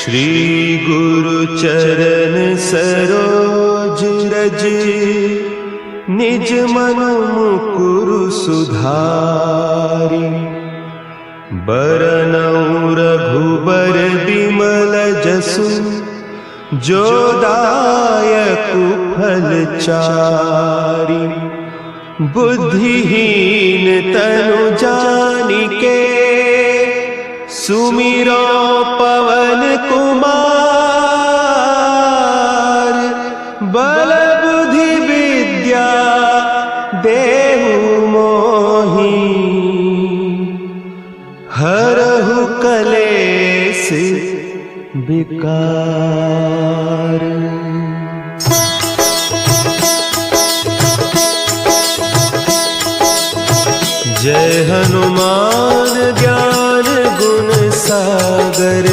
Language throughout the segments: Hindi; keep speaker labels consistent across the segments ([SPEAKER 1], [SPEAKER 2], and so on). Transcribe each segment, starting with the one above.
[SPEAKER 1] श्री गुरु चरण सरोज रज, निज मन मुकुरु सुधारि। बरनउँ रघुबर बिमल जसु, जो दायकु फल चारि। बुद्धिहीन तनु जानिके, सुमिरो पवन कुमार। बल बुद्धि विद्या देहु मोहि, हरहु कलेस विकार। जय हनुमान ज्ञान गुण सागर,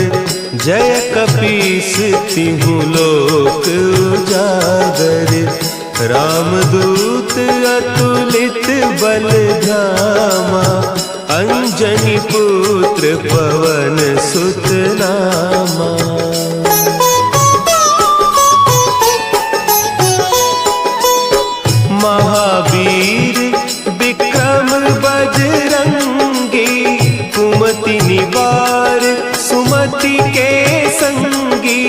[SPEAKER 1] जय कपीस तिहु लोक उजागर। रामदूत अतुलित बल धामा, अंजनी पुत्र पवन सुत नामा। महावीर विक्रम बजरंगी, कुमति निवार सुमति के संगी।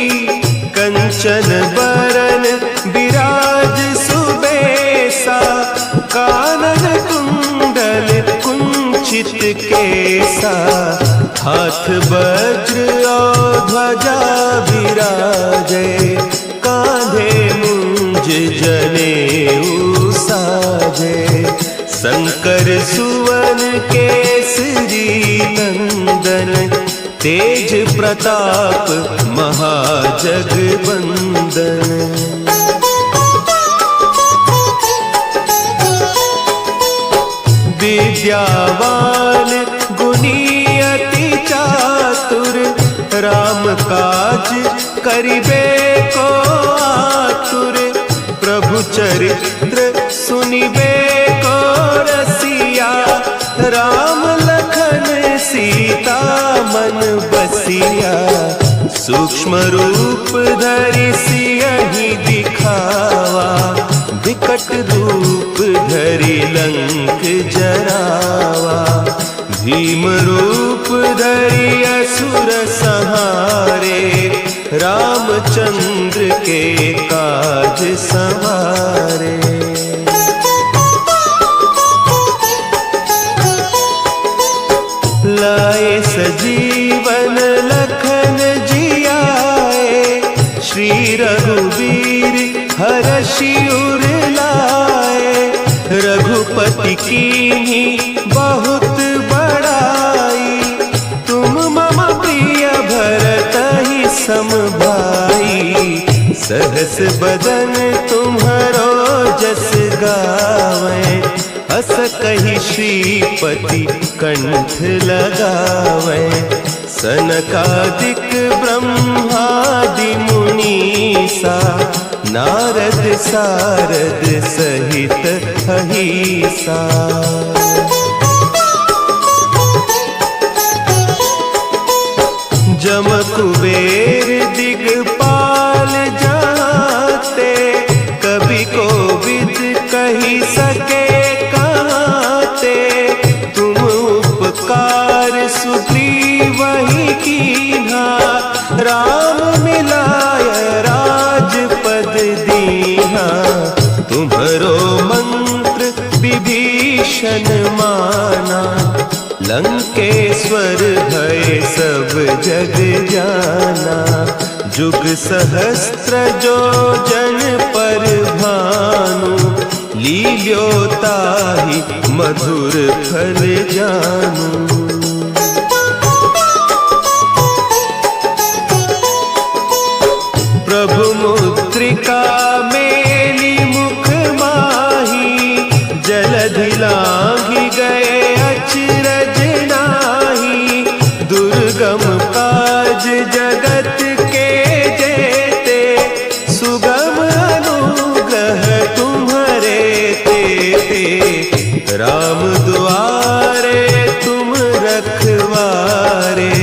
[SPEAKER 1] कंचन बरन विराज सुबेसा, कानन कुंडल कुंचित केसा। हाथ वज्र और ध्वजा विराजे, कांधे मुंज जनेऊ साजे। शंकर सुवन केसरी नंदन, तेज प्रताप महाजगवंदन। विद्यावान गुणी अति चातुर, राम काज करिबे को आतुर। प्रभु चरित्र सुनिबे को रसिया, राम लखन सीता मन बसिया। सूक्ष्म रूप धरि सियहि दिखावा, विकट रूप धरि लंक जरावा। भीम रूप धरि असुर संहारे, रामचंद्र के काज सवारे। लाए सजीवन लखन जियाए, श्री रघुवीर हरषि उर लाए। रघुपति कीन्ही बहुत बड़ाई, तुम मम प्रिय भरतहि सम भाई। सहस बदन तुम्हरो जस गावें, हस कहि श्रीपति कंठ लगावें। सनकादिक ब्रह्मादि मुनीसा, नारद सारद सहित अहीसा। जम कुबेर दिगपाल जाते, कवि कोविद कहि सके कहते। तुम उपकार सुग्रीवहि कीन्हा, राम मिलाय राजपद दीन्हा। तुम्हरो मंत्र विभीषण माना, लंकेश्वर भय सब जग जाना। जुग सहस्त्र जो जन पर भानु, लील्यो ताहि मधुर फल जानू। प्रभु मुद्रिका मेली मुख माही, जलधि लांघि गए अचरज नाही। दुर्गम काज जगत के जेते, सुगम अनुग्रह तुम्हरे तेते। राम दुआरे तुम रखवारे,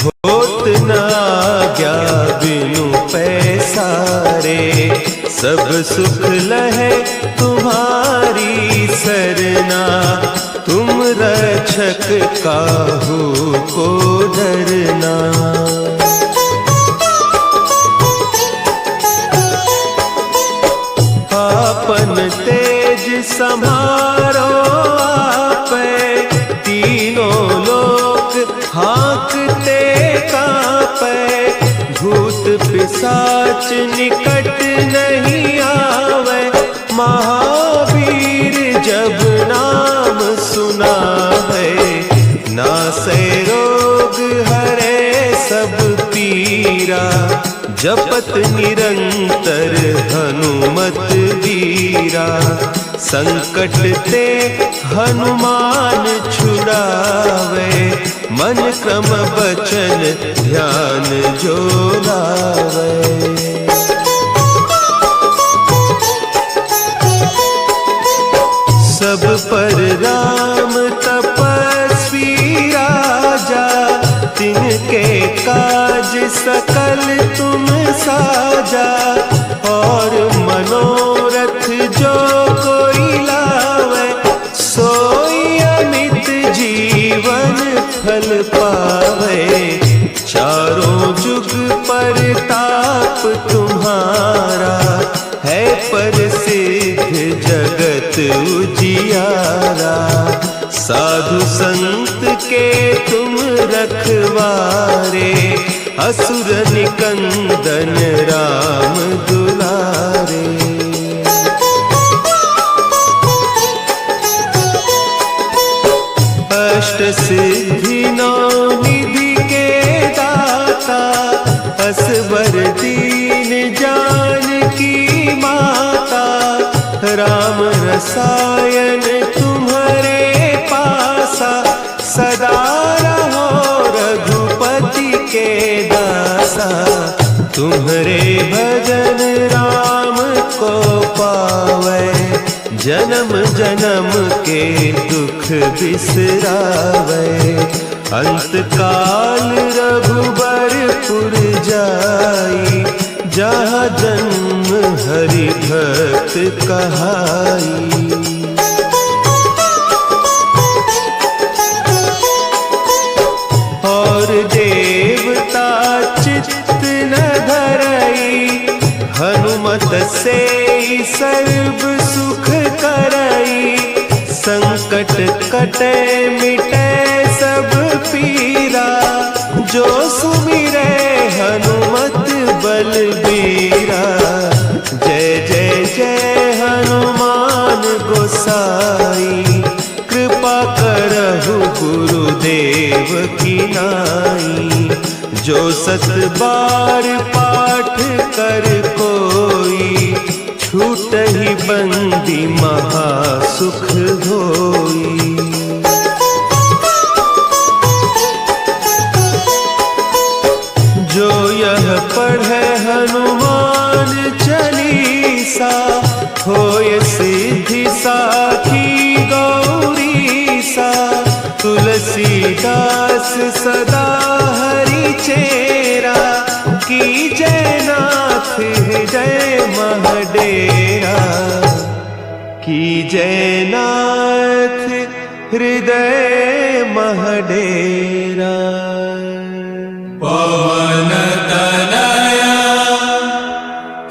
[SPEAKER 1] होत न आज्ञा सब सुख लहे तुम्हारी सरना, तुम रक्षक काहू को डरना। आपन तेज सम्हारो आपे, तीनों लोक हाँकते कांपे। भूत पिशाच निकट नहीं आवे, महावीर जब नाम सुना है। नासै रोग हरे सब पीरा, जपत निरंतर हनुमत वीरा। संकट ते हनुमान छुड़ावे, मन क्रम बचन ध्यान जो लावे। सब पर राम तपस्वी राजा, तिनके काज सकल तुम साजा। और मनोरथ जो कोई लावे, सोई अमित जीवन फल पावे। चारों जुग परताप तुम्हारा, है प्रसिद्ध जगत उजियारा। साधु संत के तुम रखवारे, असुर निकंदन राम दुलारे। अष्ट सिद्धि नौ निधि के दाता, असवर दीन जानकी माता। राम रसायन तुम्हारे पासा, सदा रहो रघुपति के दासा। तुम्हारे भजन राम को पावे, जन्म जन्म के दुख बिसरावे। अंत काल रघुबरपुर जाई, जहाँ जन्म हरि भक्त कहाई। और देवता चित्त न धरई, हनुमत से सर्व सुख करई। संकट कटे मिटे सब पीरा, जो सुमिरे हनुमत बलबीरा। जय जय जय हनुमान गोसाई, कृपा करहु गुरुदेव की नाई। जो सत बार पाठ कर कोई, छूटहि बंदी महासुख होई। जो यह पढ़े हनुमान चालीसा, होय सिद्धि साखी गौरीसा। तुलसीदास सदा हरि चेरा, की जय नाथ हृदय महडेरा। की जय नाथ हृदय महडेरा।
[SPEAKER 2] पवन तनया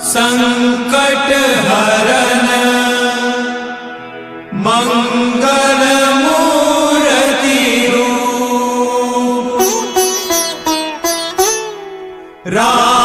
[SPEAKER 2] संकट हरन, मंगल मूर्ति रूप। राम